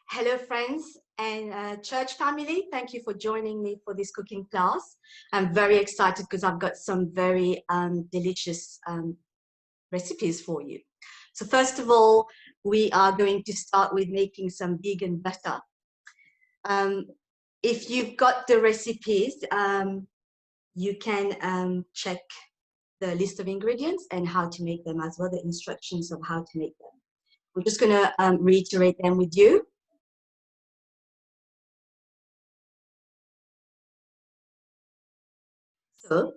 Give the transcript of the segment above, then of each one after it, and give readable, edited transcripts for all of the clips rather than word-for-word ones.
Hello, friends and church family. Thank you for joining me for this cooking class. I'm very excited because I've got some very delicious recipes for you. So first of all, we are going to start with making some vegan butter. If you've got the recipes, you can check the list of ingredients and how to make them, as well the instructions of how to make them. I'm just going to reiterate them with you. So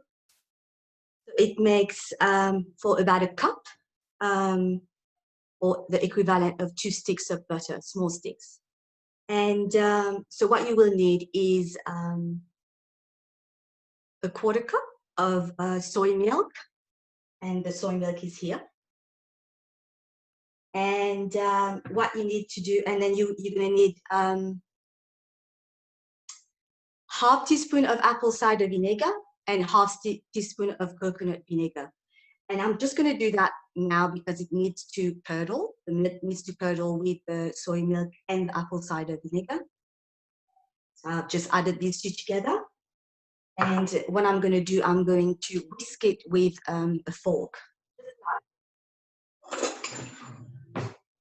it makes for about a cup or the equivalent of 2 sticks of butter, small sticks. And so what you will need is a quarter cup of soy milk, and the soy milk is here. And what you need to do, and then you're going to need half teaspoon of apple cider vinegar and half teaspoon of coconut vinegar. And I'm just going to do that now because it needs to curdle. The milk needs to curdle with the soy milk and the apple cider vinegar. So I've just added these two together. And what I'm going to do, I'm going to whisk it with a fork.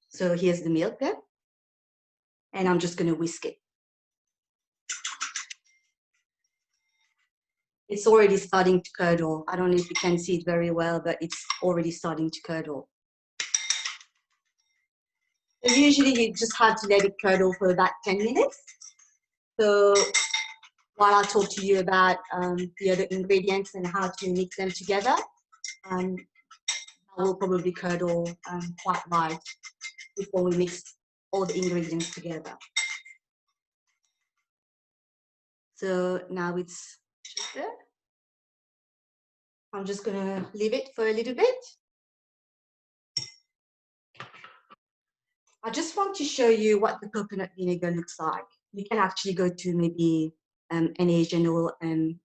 So here's the milk there. And I'm just going to whisk it. It's already starting to curdle. I don't know if you can see it very well, but it's already starting to curdle. So usually you just have to let it curdle for about 10 minutes. So while I talk to you about the other ingredients and how to mix them together, I will probably curdle quite light before we mix all the ingredients together. So now it's just there. I'm just gonna leave it for a little bit. I just want to show you what the coconut vinegar looks like. You can actually go to maybe an Asian or an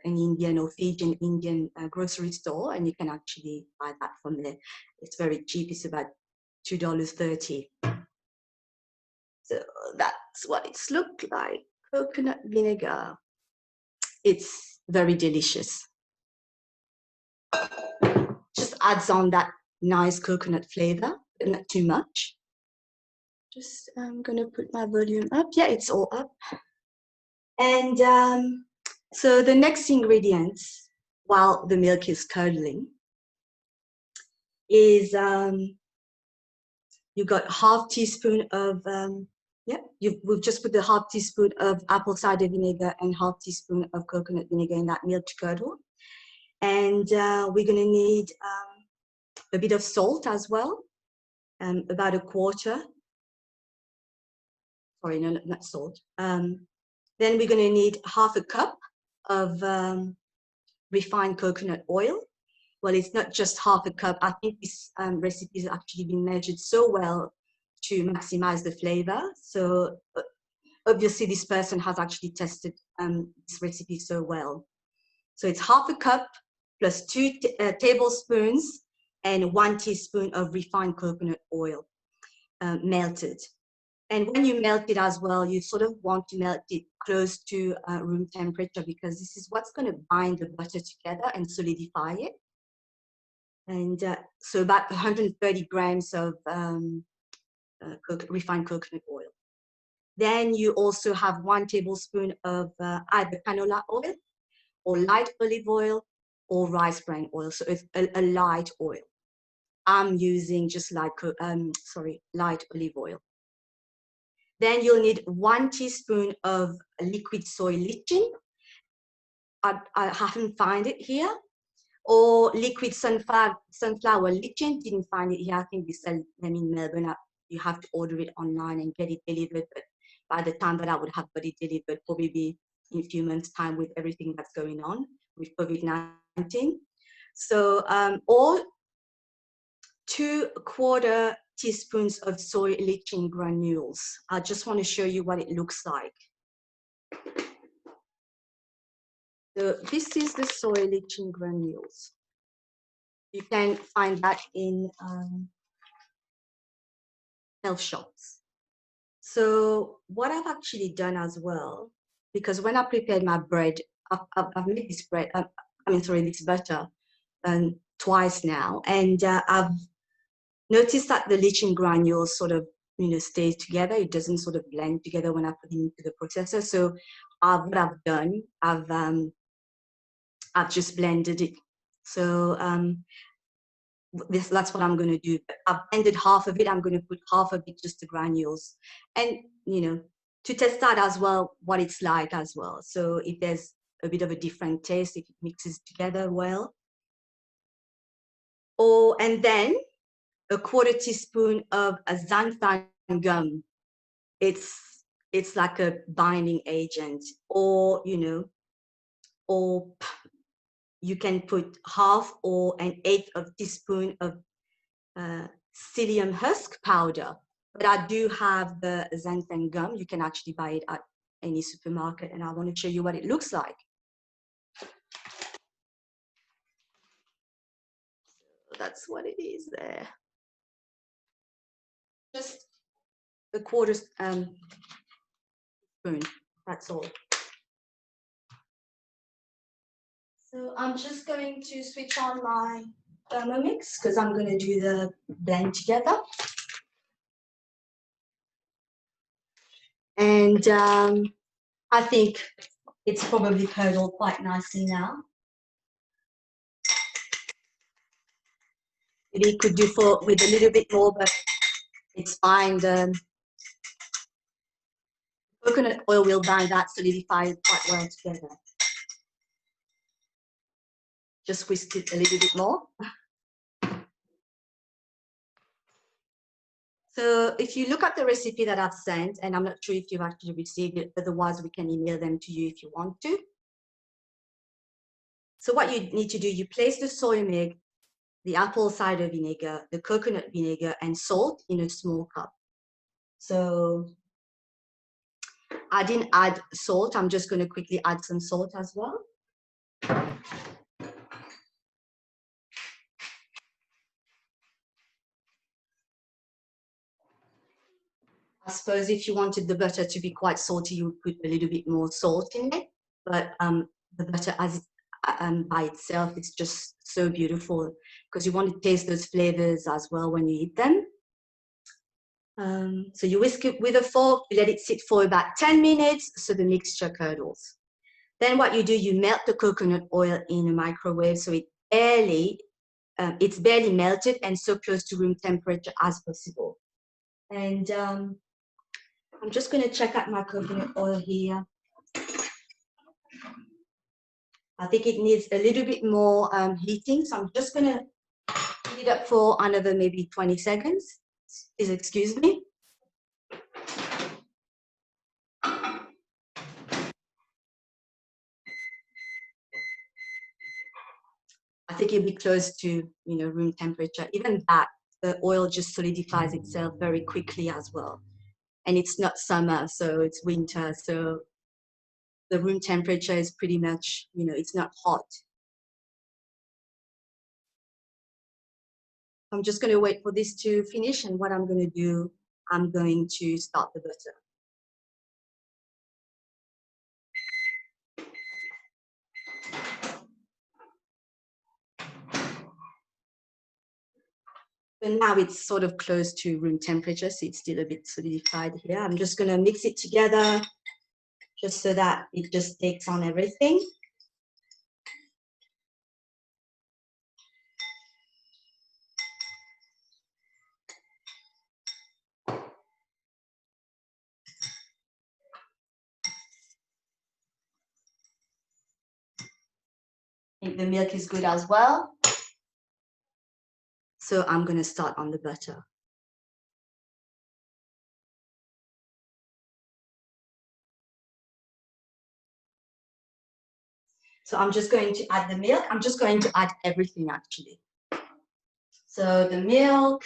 Indian or Fijian Indian grocery store, and you can actually buy that from there. It's very cheap. It's about $2.30. So that's what it's looked like. Coconut vinegar. It's very delicious. Just adds on that nice coconut flavor, but not too much. Just I'm gonna put my volume up. Yeah, it's all up. And so the next ingredients, while the milk is curdling, is you got half teaspoon of we've just put the half teaspoon of apple cider vinegar and half teaspoon of coconut vinegar in that milk to curdle. And we're gonna need a bit of salt as well, about a quarter. Sorry, no, not salt. Then we're going to need half a cup of refined coconut oil. Well, it's not just half a cup. I think this recipe has actually been measured so well to maximize the flavor. So obviously this person has actually tested this recipe so well. So it's half a cup plus 2 tablespoons and 1 teaspoon of refined coconut oil, melted. And when you melt it as well, you sort of want to melt it close to room temperature, because this is what's going to bind the butter together and solidify it. And so about 130 grams of refined coconut oil. Then you also have 1 tablespoon of either canola oil or light olive oil or rice bran oil. So it's a light oil. I'm using just light olive oil. Then you'll need 1 teaspoon of liquid soy lecithin. I haven't found it here. Or liquid sunflower lecithin. Didn't find it here. I think they sell them in Melbourne. You have to order it online and get it delivered. But by the time that I would have got it delivered, probably be in a few months' time with everything that's going on with COVID-19. So, or 2/4 teaspoons of soy lecithin granules. I just want to show you what it looks like. So this is the soy lecithin granules. You can find that in health shops. So what I've actually done as well, because when I prepared my bread, I've made this bread, this butter twice now, and I've noticed that the leaching granules sort of, stays together. It doesn't sort of blend together when I put it into the processor. So what I've done, I've just blended it. So that's what I'm going to do. I've blended half of it. I'm going to put half of it just the granules, and to test that as well, what it's like as well. So if there's a bit of a different taste, if it mixes together well. And then a quarter teaspoon of a xanthan gum. It's like a binding agent, or or you can put half or an eighth of teaspoon of psyllium husk powder. But I do have the xanthan gum. You can actually buy it at any supermarket, and I want to show you what it looks like. So that's what it is there. Just a quarter spoon. That's all. So I'm just going to switch on my Thermomix because I'm going to do the blend together. And I think it's probably curdled quite nicely now. Maybe you could do with a little bit more, but it's fine. The coconut oil will bind that, solidify it quite well together. Just whisk it a little bit more. So if you look at the recipe that I've sent, and I'm not sure if you've actually received it, otherwise we can email them to you if you want to. So what you need to do, you place the soy milk, the apple cider vinegar, the coconut vinegar, and salt in a small cup. So I didn't add salt. I'm just going to quickly add some salt as well. I suppose if you wanted the butter to be quite salty, you would put a little bit more salt in it. But the butter by itself, it's just so beautiful because you want to taste those flavors as well when you eat them. So you whisk it with a fork, you let it sit for about 10 minutes so the mixture curdles. Then what you do, you melt the coconut oil in a microwave so it's barely melted and so close to room temperature as possible. And I'm just going to check out my coconut oil here. I think it needs a little bit more heating, so I'm just going to heat it up for another maybe 20 seconds. Please excuse me. I think it'll be close to room temperature. Even that, the oil just solidifies itself very quickly as well. And it's not summer, so it's winter, so the room temperature is pretty much, it's not hot. I'm just going to wait for this to finish, and what I'm going to do, I'm going to start the butter. So now it's sort of close to room temperature, so it's still a bit solidified here. I'm just going to mix it together just so that it just takes on everything. I think the milk is good as well. So I'm going to start on the butter. So I'm just going to add the milk. I'm just going to add everything actually. So the milk.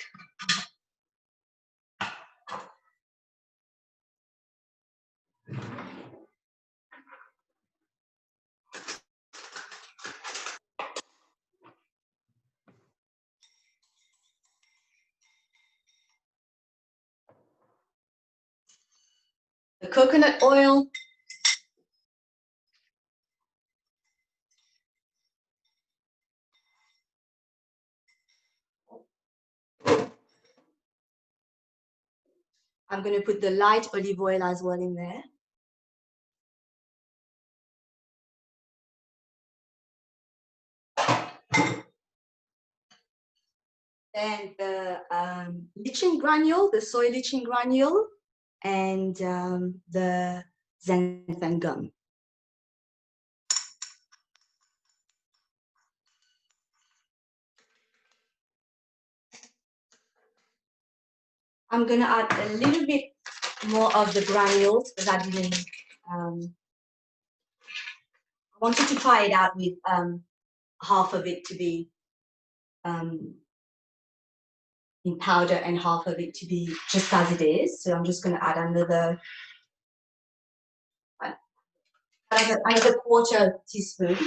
the coconut oil. I'm going to put the light olive oil as well in there. Then the lichen granule, the soy lichen granule, and the xanthan gum. I'm going to add a little bit more of the granules because I didn't. I wanted to try it out with half of it to be in powder and half of it to be just as it is. So I'm just going to add another quarter teaspoon.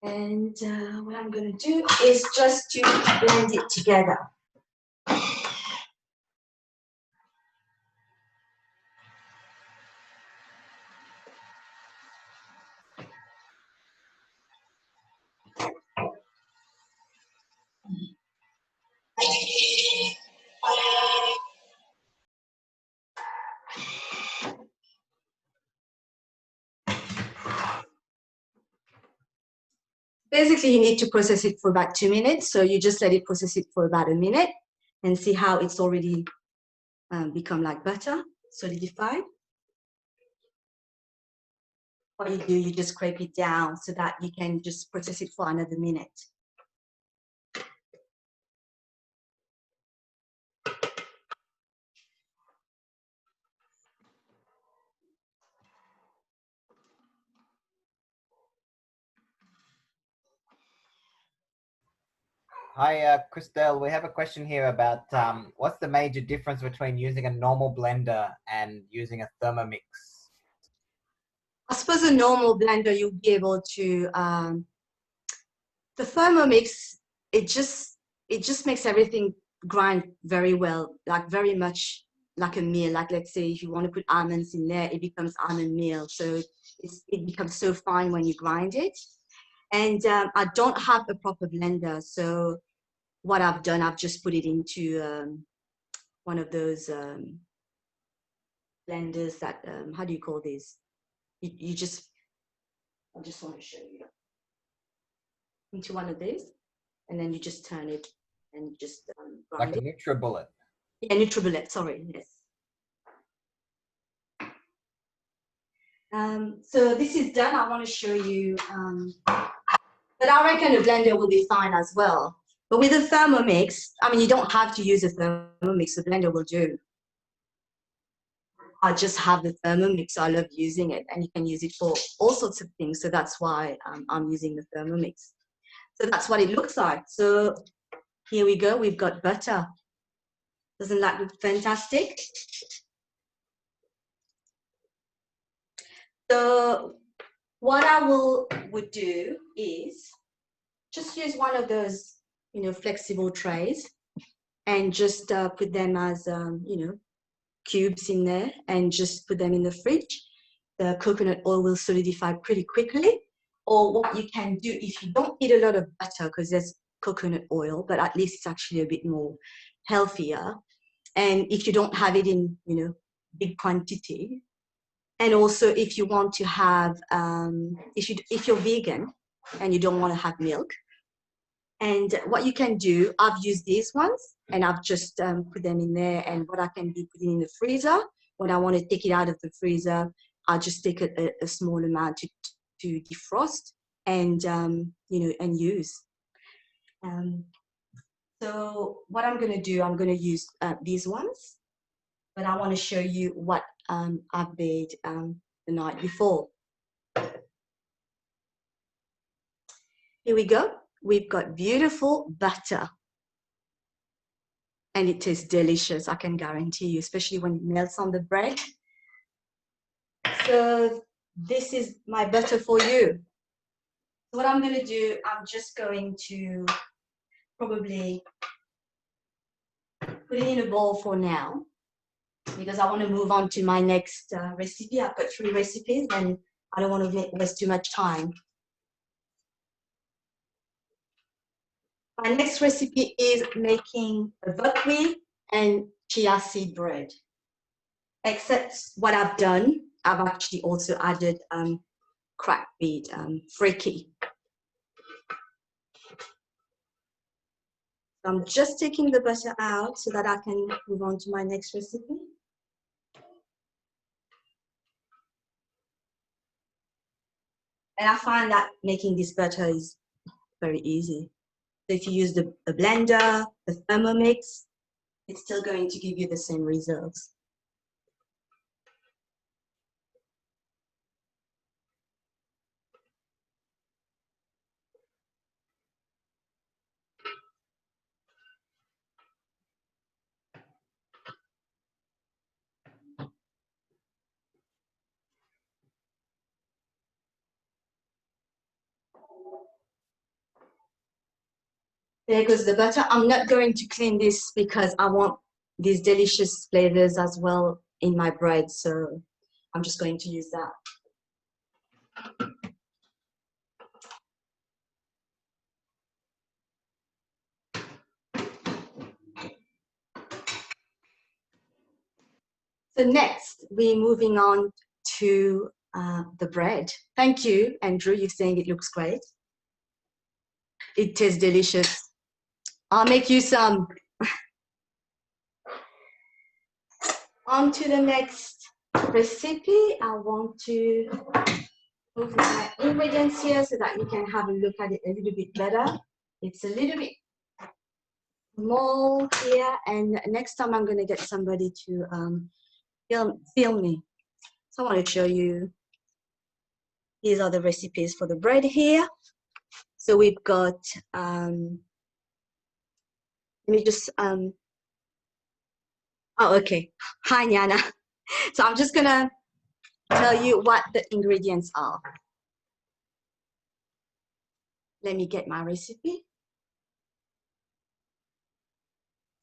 And what I'm going to do is just to blend it together. Basically, you need to process it for about 2 minutes. So you just let it process it for about a minute and see how it's already become like butter, solidified. What you do, you just scrape it down so that you can just process it for another minute. Hi, Christelle. We have a question here about what's the major difference between using a normal blender and using a Thermomix? I suppose a normal blender, you'll be able to, the Thermomix, it just makes everything grind very well, like very much like a meal. Like let's say if you want to put almonds in there, it becomes almond meal. So it becomes so fine when you grind it. And I don't have a proper blender. So what I've done, I've just put it into one of those blenders that, how do you call these? You just, I just want to show you. Into one of these, and then you just turn it and just grind Like a NutriBullet. Yeah, NutriBullet, sorry, yes. So this is done. I want to show you, but I reckon a blender will be fine as well. But with a Thermomix, I mean, you don't have to use a Thermomix, a blender will do. I just have the Thermomix, so I love using it, and you can use it for all sorts of things. So that's why I'm using the Thermomix. So that's what it looks like. So here we go, we've got butter. Doesn't that look fantastic? So what I would do is just use one of those, flexible trays and just put them as, cubes in there and just put them in the fridge. The coconut oil will solidify pretty quickly. Or what you can do, if you don't eat a lot of butter, because there's coconut oil, but at least it's actually a bit more healthier. And if you don't have it in, big quantity, and also if you want to have, if you're vegan and you don't want to have milk, and what you can do, I've used these ones and I've just put them in there, and what I can do, put it in the freezer. When I want to take it out of the freezer, I'll just take a small amount to defrost and, and use. So what I'm going to do, I'm going to use these ones, but I want to show you what I've made the night before. Here we go. We've got beautiful butter. And it tastes delicious, I can guarantee you, especially when it melts on the bread. So this is my butter for you. So what I'm going to do, I'm just going to probably put it in a bowl for now because I want to move on to my next recipe. I've got 3 recipes and I don't want to waste too much time. My next recipe is making a buckwheat and chia seed bread. Except what I've done, I've actually also added cracked wheat, freaky. So I'm just taking the butter out so that I can move on to my next recipe. And I find that making this butter is very easy. So if you use the blender, the Thermomix, it's still going to give you the same results. There goes the butter. I'm not going to clean this because I want these delicious flavors as well in my bread. So I'm just going to use that. So next, we're moving on to the bread. Thank you, Andrew. You're saying it looks great. It tastes delicious. I'll make you some. On to the next recipe. I want to move my ingredients here so that you can have a look at it a little bit better. It's a little bit small here, and next time I'm going to get somebody to film me. So I want to show you. These are the recipes for the bread here. So we've got, let me just, oh, okay. Hi, Nyana. So I'm just gonna tell you what the ingredients are. Let me get my recipe.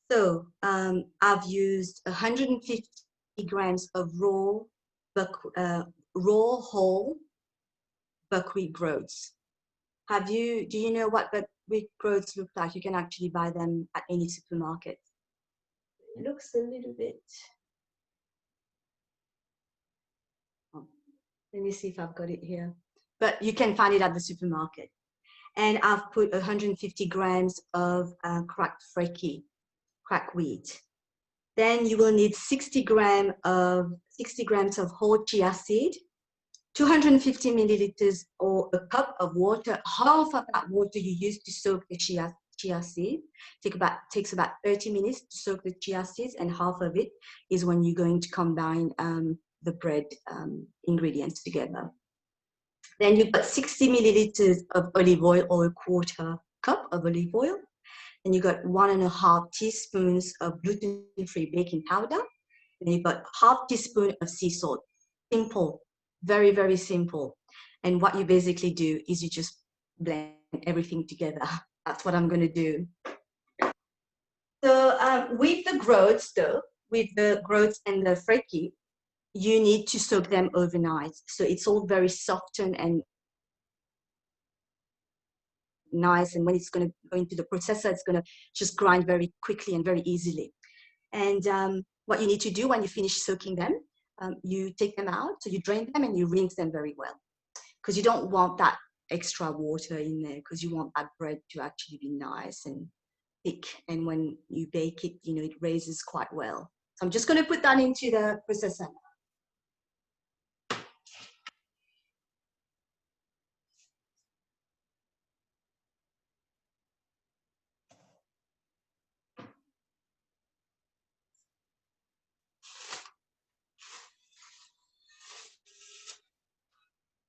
So I've used 150 grams of raw whole buckwheat groats. Do you know what buckwheat groats look like? You can actually buy them at any supermarket. It looks a little bit, oh, let me see if I've got it here. But you can find it at the supermarket. And I've put 150 grams of cracked wheat. Then you will need 60 grams of whole chia seed, 250 milliliters or a cup of water. Half of that water you use to soak the chia seed. Takes about 30 minutes to soak the chia seeds, and half of it is when you're going to combine the bread ingredients together. Then you've got 60 milliliters of olive oil or a quarter cup of olive oil. Then you've got 1.5 teaspoons of gluten-free baking powder. Then you've got half teaspoon of sea salt. Simple, very, very simple. And what you basically do is you just blend everything together. That's what I'm going to do. So with the groats and the freaky, you need to soak them overnight. So it's all very softened and nice, and when it's going to go into the processor, it's going to just grind very quickly and very easily. And what you need to do when you finish soaking them, you take them out, so you drain them and you rinse them very well, because you don't want that extra water in there, because you want that bread to actually be nice and thick, and when you bake it, you know, it raises quite well. So I'm just going to put that into the processor.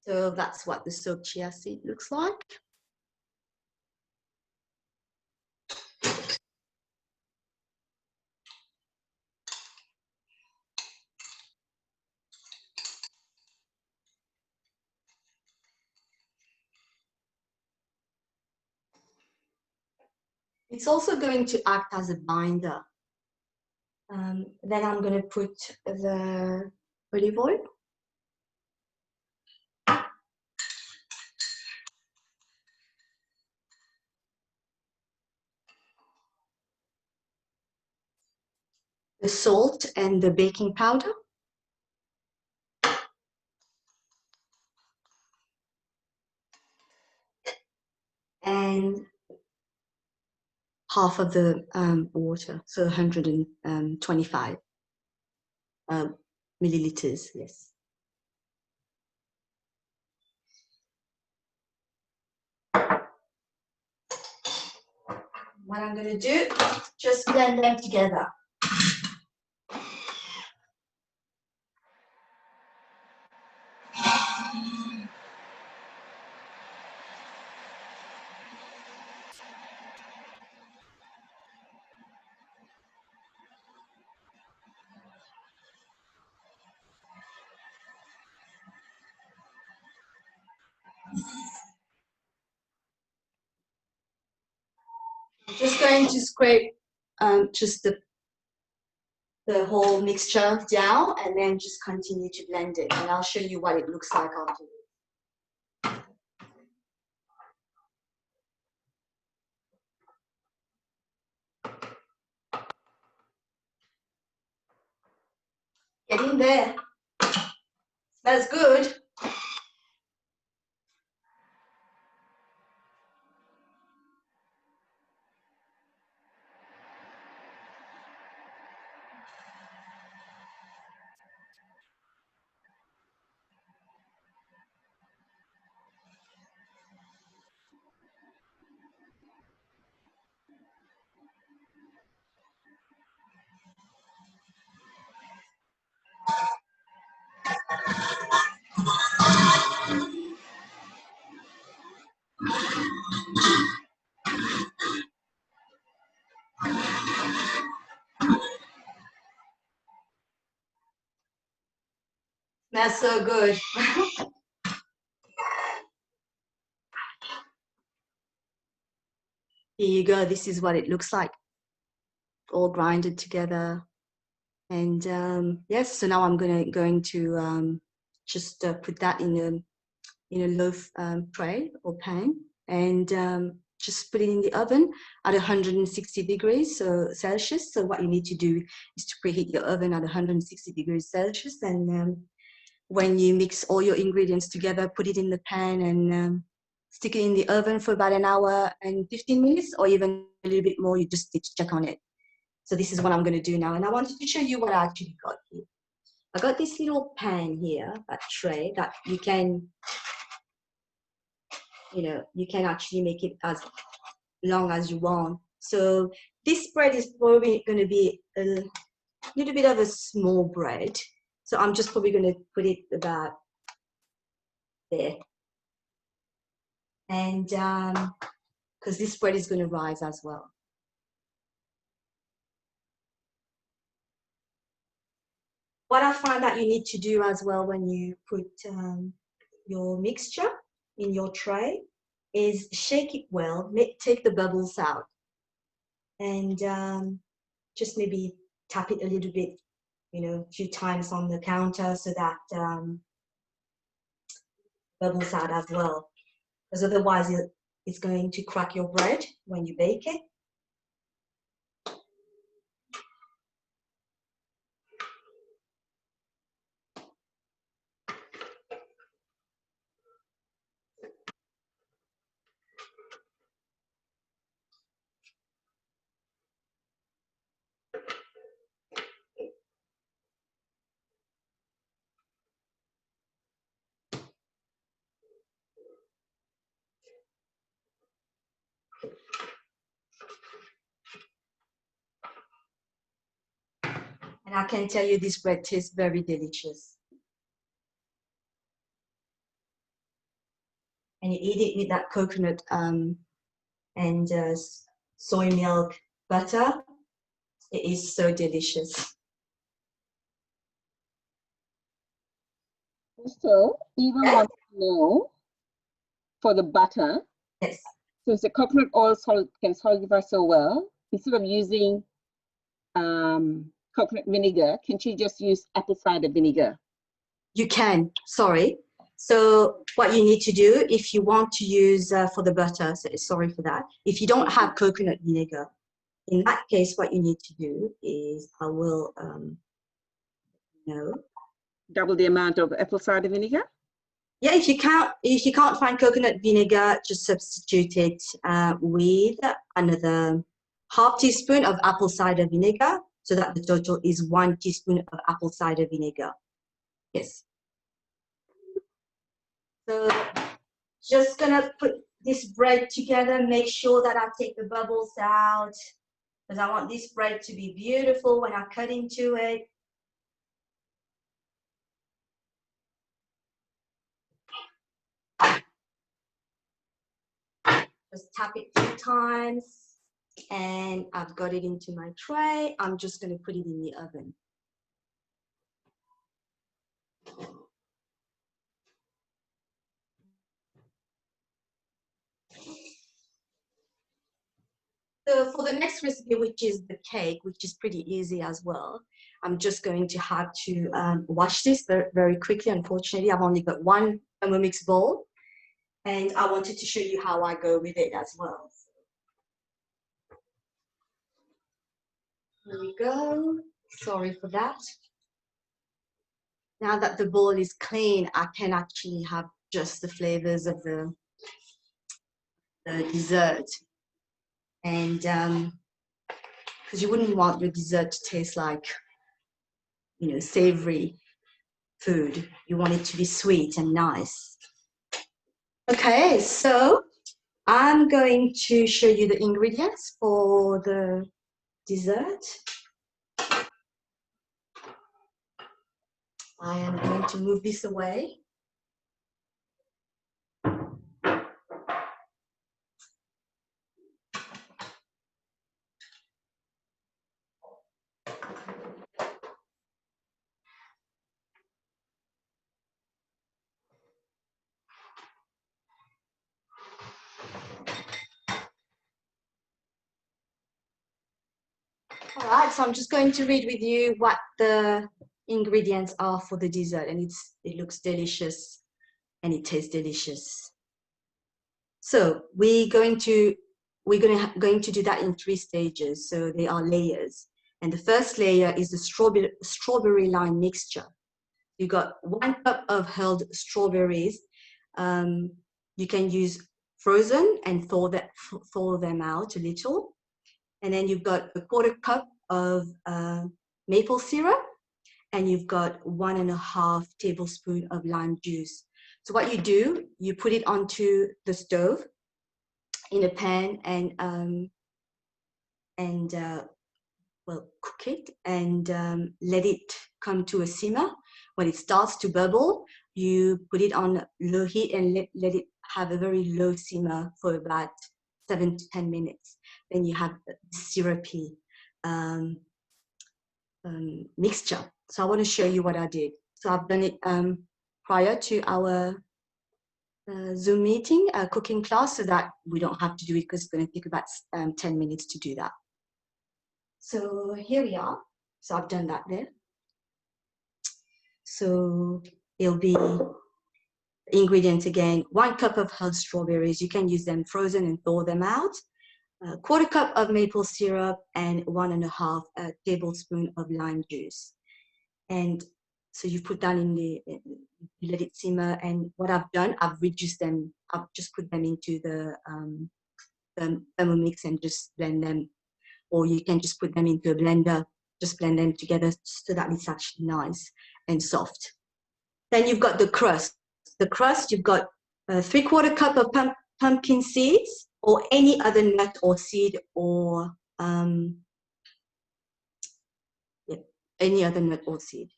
So that's what the soaked chia seed looks like. It's also going to act as a binder. Then I'm going to put the olive oil. The salt and the baking powder. And half of the water, so 125 milliliters, yes. What I'm going to do, just blend them together. I'm just going to scrape just the whole mixture down and then just continue to blend it. And I'll show you what it looks like afterwards. Get in there. Smells good. Smells so good. Here you go. This is what it looks like, all grinded together. And yes, so now I'm going to just put that in a loaf tray or pan, and just put it in the oven at 160 degrees Celsius. So what you need to do is to preheat your oven at 160 degrees Celsius, and when you mix all your ingredients together, put it in the pan and stick it in the oven for about an hour and 15 minutes, or even a little bit more. You just need to check on it. So this is what I'm going to do now, and I wanted to show you what I actually got here. I got this little pan here, a tray that you can actually make it as long as you want. So this bread is probably going to be a little bit of a small bread. So I'm just probably going to put it about there. And because this bread is going to rise as well. What I find that you need to do as well when you put your mixture in your tray is shake it well, take the bubbles out, and just maybe tap it a little bit, a few times on the counter so that bubbles out as well, because otherwise it's going to crack your bread when you bake it. And I can tell you this bread tastes very delicious. And you eat it with that coconut and soy milk butter. It is so delicious. So, even want to know for the butter, Yes. since the coconut oil can solidify so well, instead of using coconut vinegar, can she just use apple cider vinegar? You can, sorry. So what you need to do if you want to use for the butter, so sorry for that. If you don't have coconut vinegar, in that case, what you need to do is I will, Double the amount of apple cider vinegar? Yeah, if you can't find coconut vinegar, just substitute it with another half teaspoon of apple cider vinegar, so that the total is 1 teaspoon of apple cider vinegar. Yes. So just gonna put this bread together, make sure that I take the bubbles out, because I want this bread to be beautiful when I cut into it. Just tap it 2 times, and I've got it into my tray. I'm just gonna put it in the oven. So for the next recipe, which is the cake, which is pretty easy as well, I'm just going to have to wash this very, very quickly. Unfortunately, I've only got 1 Thermomix bowl, and I wanted to show you how I go with it as well. Here we go. Sorry for that. Now that the bowl is clean, I can actually have just the flavors of the dessert. And because you wouldn't want your dessert to taste like, savory food. You want it to be sweet and nice. Okay, so I'm going to show you the ingredients for the dessert. I am going to move this away. All right, so I'm just going to read with you what the ingredients are for the dessert, and it looks delicious and it tastes delicious. So we're going to do that in 3 stages. So they are layers, and the first layer is the strawberry lime mixture. You got 1 cup of held strawberries. You can use frozen and thaw them out a little. And then you've got a 1/4 cup of maple syrup, and you've got 1.5 tablespoons of lime juice. So what you do, you put it onto the stove in a pan and cook it and let it come to a simmer. When it starts to bubble, you put it on low heat and let it have a very low simmer for about 7 to 10 minutes. Then you have a syrupy mixture. So I want to show you what I did. So I've done it prior to our Zoom meeting, cooking class, so that we don't have to do it because it's going to take about 10 minutes to do that. So here we are. So I've done that there. So it'll be ingredients again: 1 cup of whole strawberries. You can use them frozen and thaw them out. 1/4 cup of maple syrup and 1.5 tablespoon of lime juice. And so you put that in you let it simmer. And what I've done, I've reduced them. I've just put them into the Thermomix and just blend them. Or you can just put them into a blender, just blend them together so that it's actually nice and soft. Then you've got the crust. The crust, you've got 3/4 cup of pumpkin seeds, or any other nut or seed, or any other nut or seed.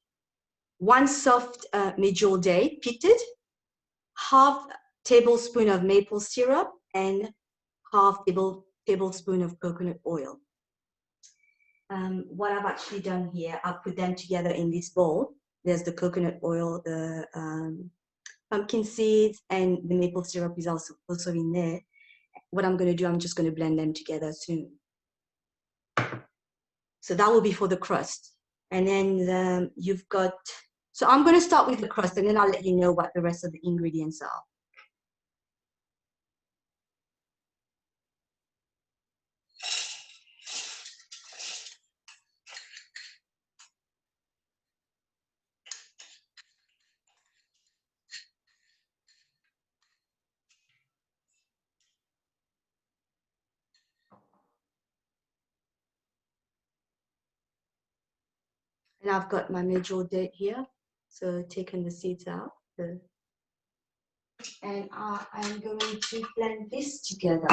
1 soft medjool date, pitted, 1/2 tablespoon of maple syrup, and 1/2 tablespoon of coconut oil. What I've actually done here, I've put them together in this bowl. There's the coconut oil, the pumpkin seeds, and the maple syrup is also in there. What I'm going to do, I'm just going to blend them together soon. So that will be for the crust. And then you've got, so I'm going to start with the crust and then I'll let you know what the rest of the ingredients are. And I've got my major date here, so taking the seeds out. And I'm going to blend this together.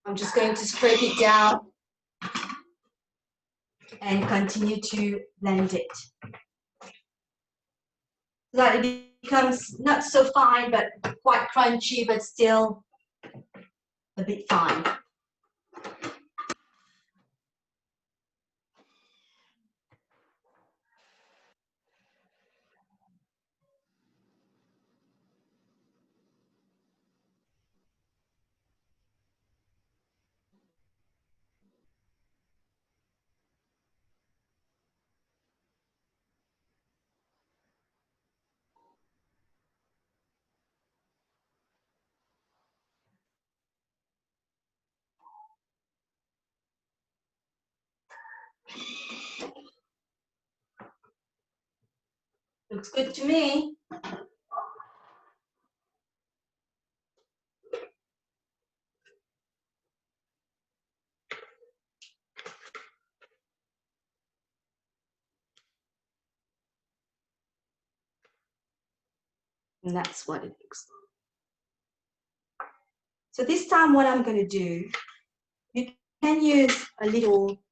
I'm just going to scrape it down and continue to blend it. So that it becomes not so fine, but quite crunchy, but still a bit fine. Looks good to me. And that's what it looks like. So this time what I'm going to do, you can use a little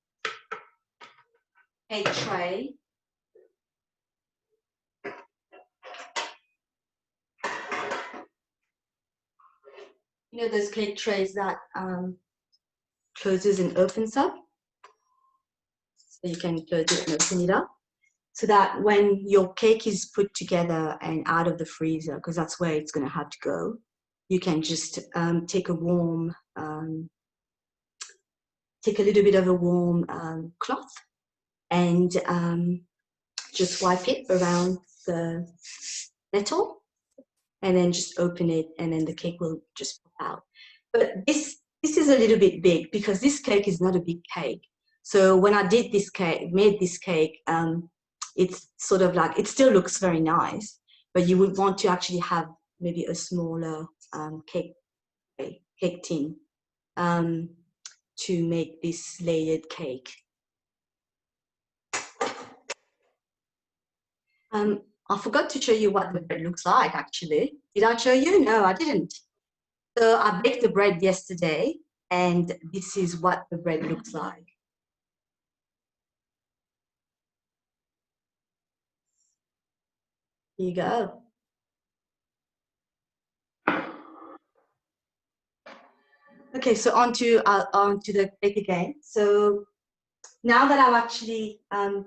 cake tray. You know those cake trays that closes and opens up? So you can close it and open it up. So that when your cake is put together and out of the freezer, because that's where it's going to have to go, you can just take a little bit of a warm cloth and just wipe it around the metal and then just open it and then the cake will just pop out. But this is a little bit big because this cake is not a big cake. So when I made this cake, it's sort of like, it still looks very nice, but you would want to actually have maybe a smaller cake tin to make this layered cake. I forgot to show you what the bread looks like, actually. Did I show you? No, I didn't. So I baked the bread yesterday, and this is what the bread looks like. Here you go. Okay, so onto the cake again. So now that I've actually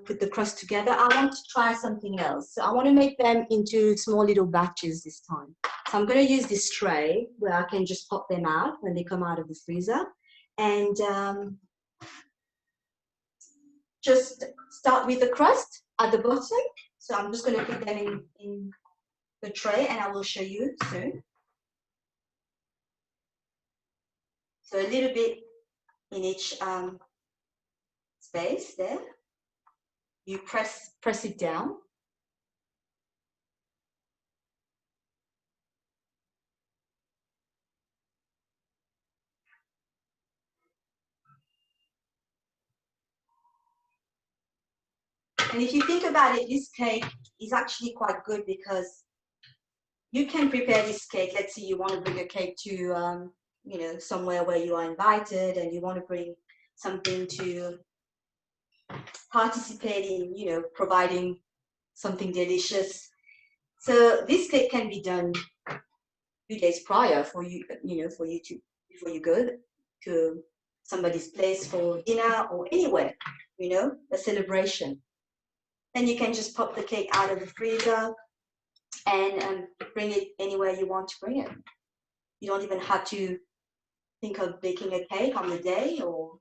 put the crust together, I want to try something else. So I want to make them into small little batches this time. So I'm going to use this tray where I can just pop them out when they come out of the freezer. And just start with the crust at the bottom. So I'm just going to put them in the tray and I will show you soon. So a little bit in each space there. You press it down. And if you think about it, this cake is actually quite good because you can prepare this cake. Let's say you want to bring a cake to you know, somewhere where you are invited and you want to bring something to participate in, you know, providing something delicious. So this cake can be done 2 days prior for you, you know, for you to, before you go to somebody's place for dinner or anywhere, you know, a celebration. Then you can just pop the cake out of the freezer and bring it anywhere you want to bring it. You don't even have to think of baking a cake on the day or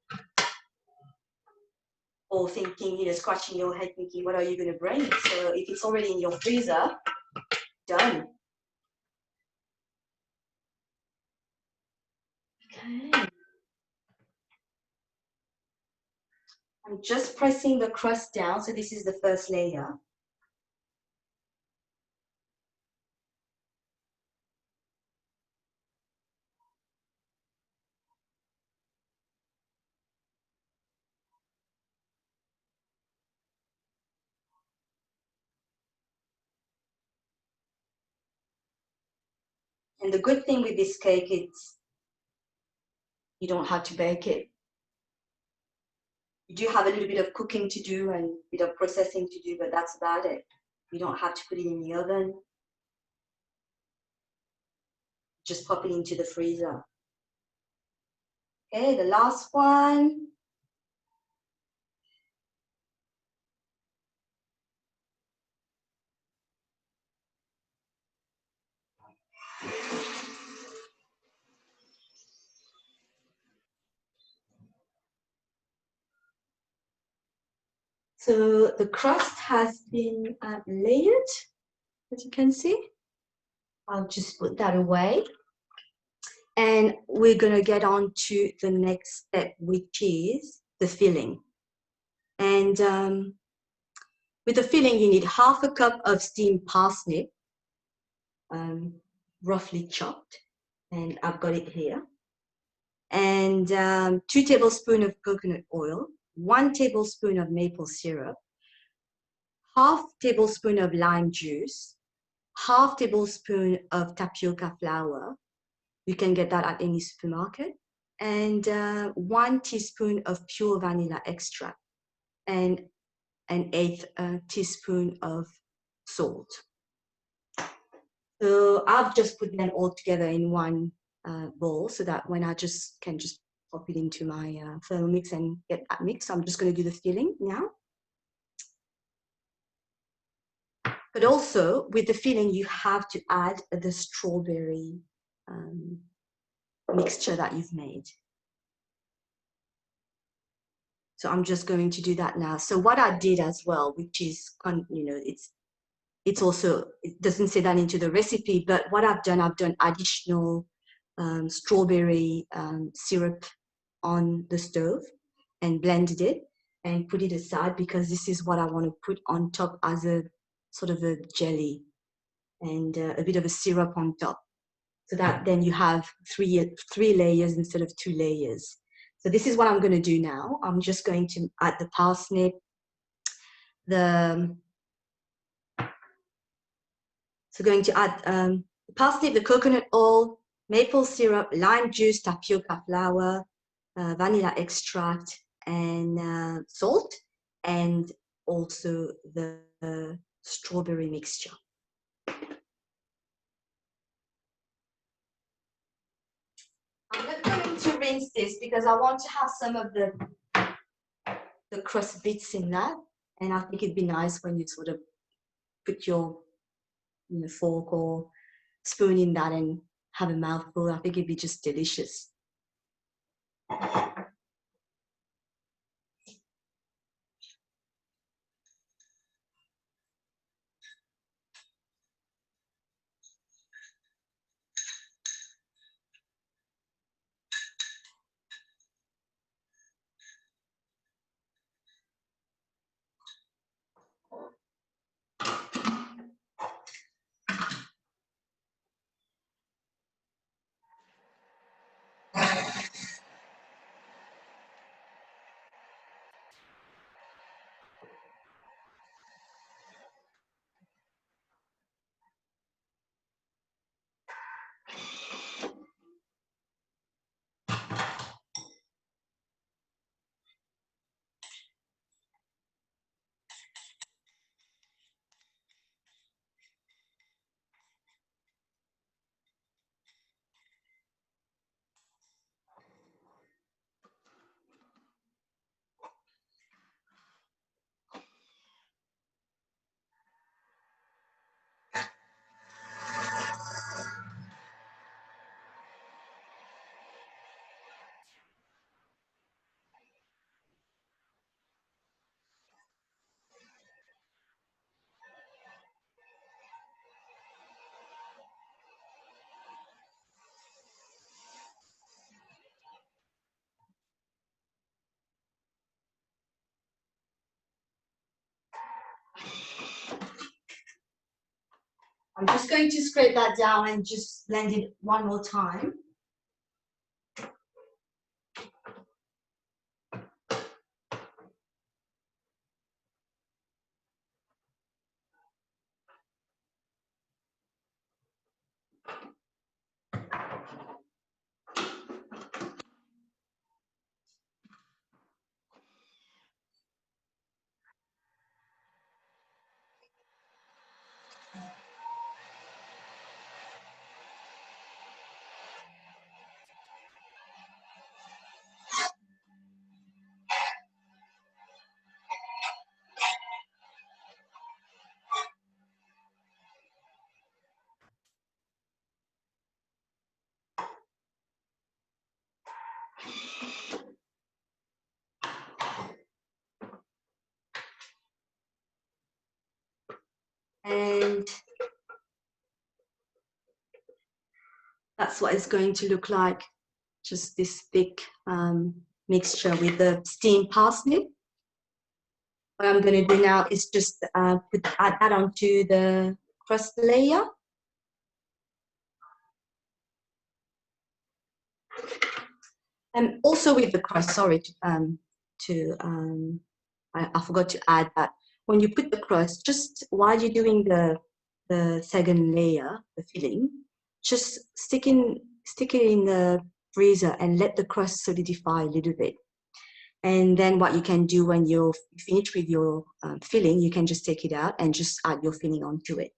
thinking, you know, scratching your head thinking, what are you going to bring? So if it's already in your freezer, done. Okay. I'm just pressing the crust down. So this is the first layer. And the good thing with this cake is you don't have to bake it. You do have a little bit of cooking to do and a bit of processing to do, but that's about it. You don't have to put it in the oven. Just pop it into the freezer. Okay, the last one. So the crust has been layered, as you can see. I'll just put that away. And we're gonna get on to the next step, which is the filling. And with the filling, you need half a cup of steamed parsnip, roughly chopped, and I've got it here. And 2 tablespoons of coconut oil, 1 tablespoon of maple syrup, half tablespoon of lime juice, half tablespoon of tapioca flour. You can get that at any supermarket. And 1 teaspoon of pure vanilla extract, and an 1/8 teaspoon of salt. So I've just put them all together in one bowl so that when I can just pop it into my Thermomix and get that mix. I'm just going to do the filling now. But also with the filling, you have to add the strawberry mixture that you've made. So I'm just going to do that now. So what I did as well, which is, you know, it's also, it doesn't say that into the recipe, but what I've done additional strawberry syrup on the stove and blended it and put it aside because this is what I want to put on top as a sort of a jelly and a bit of a syrup on top. So that then you have three layers instead of 2 layers. So this is what I'm going to do now. I'm just going to add the parsnip, going to add the parsnip, the coconut oil, maple syrup, lime juice, tapioca flour, vanilla extract, and salt, and also the strawberry mixture. I'm not going to rinse this because I want to have some of the crust bits in that, and I think it'd be nice when you sort of put your fork or spoon in that and have a mouthful. I think it'd be just delicious. I'm just going to scrape that down and just blend it one more time. And that's what it's going to look like, just this thick mixture with the steamed parsnip. What I'm going to do now is just add that onto the crust layer. And also with the crust, sorry, I forgot to add that when you put the crust, just while you're doing the second layer, the filling, just stick it in the freezer and let the crust solidify a little bit. And then what you can do when you're finished with your filling, you can just take it out and just add your filling onto it.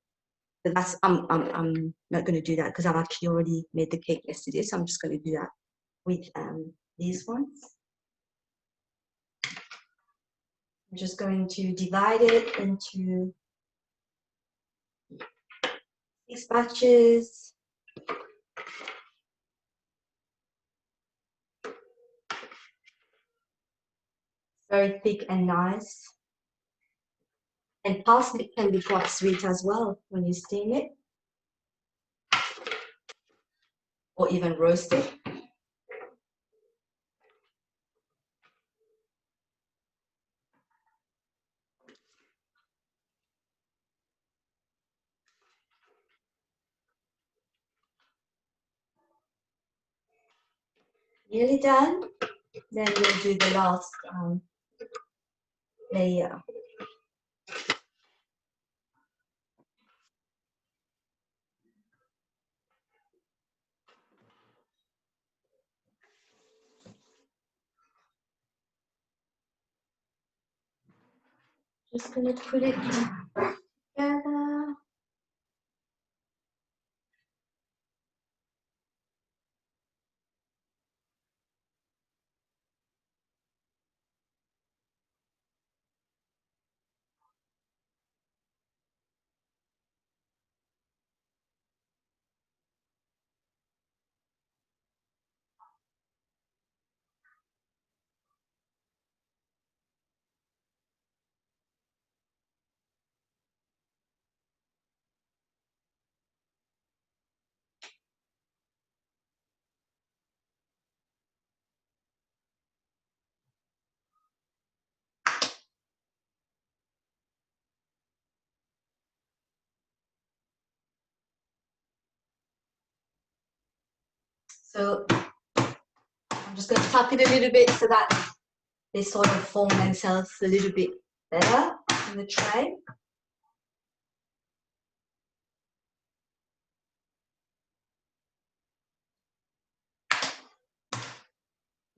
But that's I'm not going to do that because I've actually already made the cake yesterday, so I'm just going to do that with these ones. I'm just going to divide it into 6 batches. Very thick and nice. And parsnip can be quite sweet as well when you steam it, or even roast it. Nearly done. Then we'll do the last layer. Just gonna put it together. So I'm just going to tap it a little bit so that they sort of form themselves a little bit better in the tray.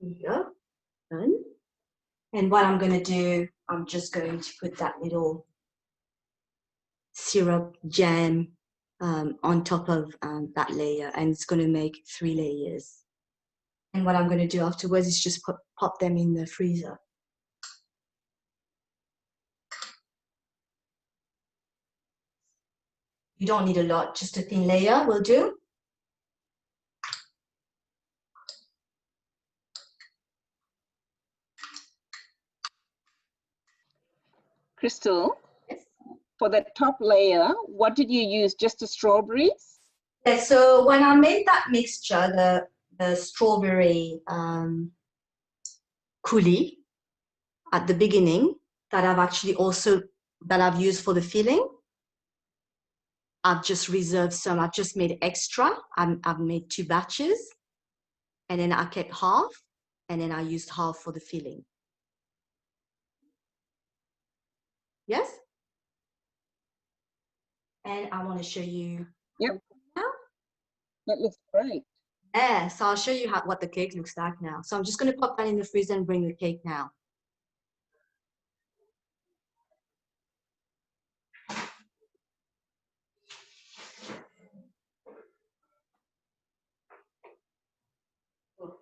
There you go, done. And what I'm going to do, I'm just going to put that little syrup jam on top of that layer, and it's going to make 3 layers. And what I'm going to do afterwards is just pop them in the freezer. You don't need a lot, just a thin layer will do. Crystal, Yes. for the top layer, what did you use? Just the strawberries? Yeah, so when I made that mixture, the strawberry coulis at the beginning, that I've used for the filling, I've just reserved some. I've just made extra. I've made 2 batches, and then I kept half, and then I used half for the filling. Yes? And I want to show you. Yep. Now. That looks great. Yeah, so I'll show you what the cake looks like now. So I'm just going to pop that in the freezer and bring the cake now.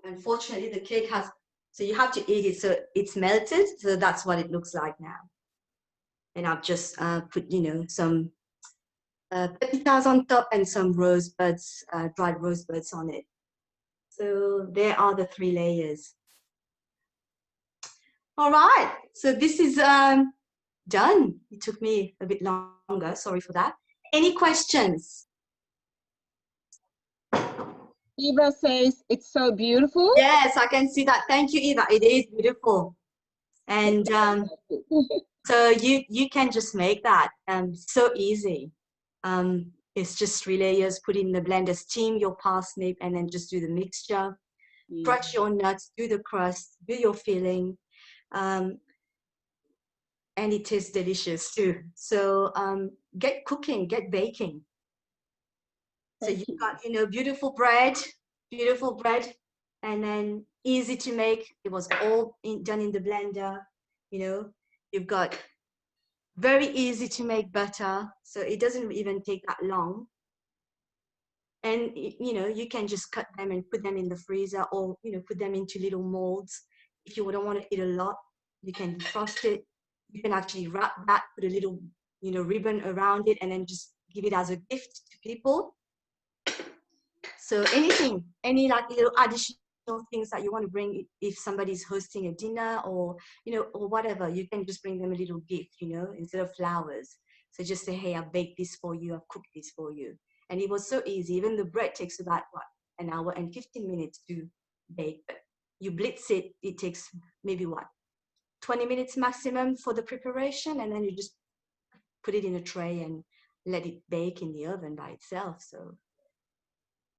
Unfortunately, the cake has, so you have to eat it, so it's melted, so that's what it looks like now. And I've just put, you know, some pepitas on top and some rosebuds, dried rosebuds on it. So there are the 3 layers. All right, so this is done. It took me a bit longer, sorry for that. Any questions? Eva says it's so beautiful. Yes, I can see that. Thank you, Eva. It is beautiful. And so you can just make that so easy. It's just 3 layers, put in the blender, steam your parsnip, and then just do the mixture. Crush your nuts, do the crust, do your filling. And it tastes delicious too. So get cooking, get baking. So you've got, you know, beautiful bread, and then easy to make. It was all done in the blender. You know, you've got very easy to make butter, so it doesn't even take that long. And you know, you can just cut them and put them in the freezer, or you know, put them into little molds. If you don't want to eat a lot, you can defrost it. You can actually wrap that, put a little, you know, ribbon around it, and then just give it as a gift to people. So anything, any like little additional things that you want to bring, if somebody's hosting a dinner or, you know, or whatever, you can just bring them a little gift, you know, instead of flowers. So just say, hey, I've baked this for you, I've cooked this for you. And it was so easy. Even the bread takes about, what, an hour and 15 minutes to bake. But you blitz it, it takes maybe, what, 20 minutes maximum for the preparation. And then you just put it in a tray and let it bake in the oven by itself. So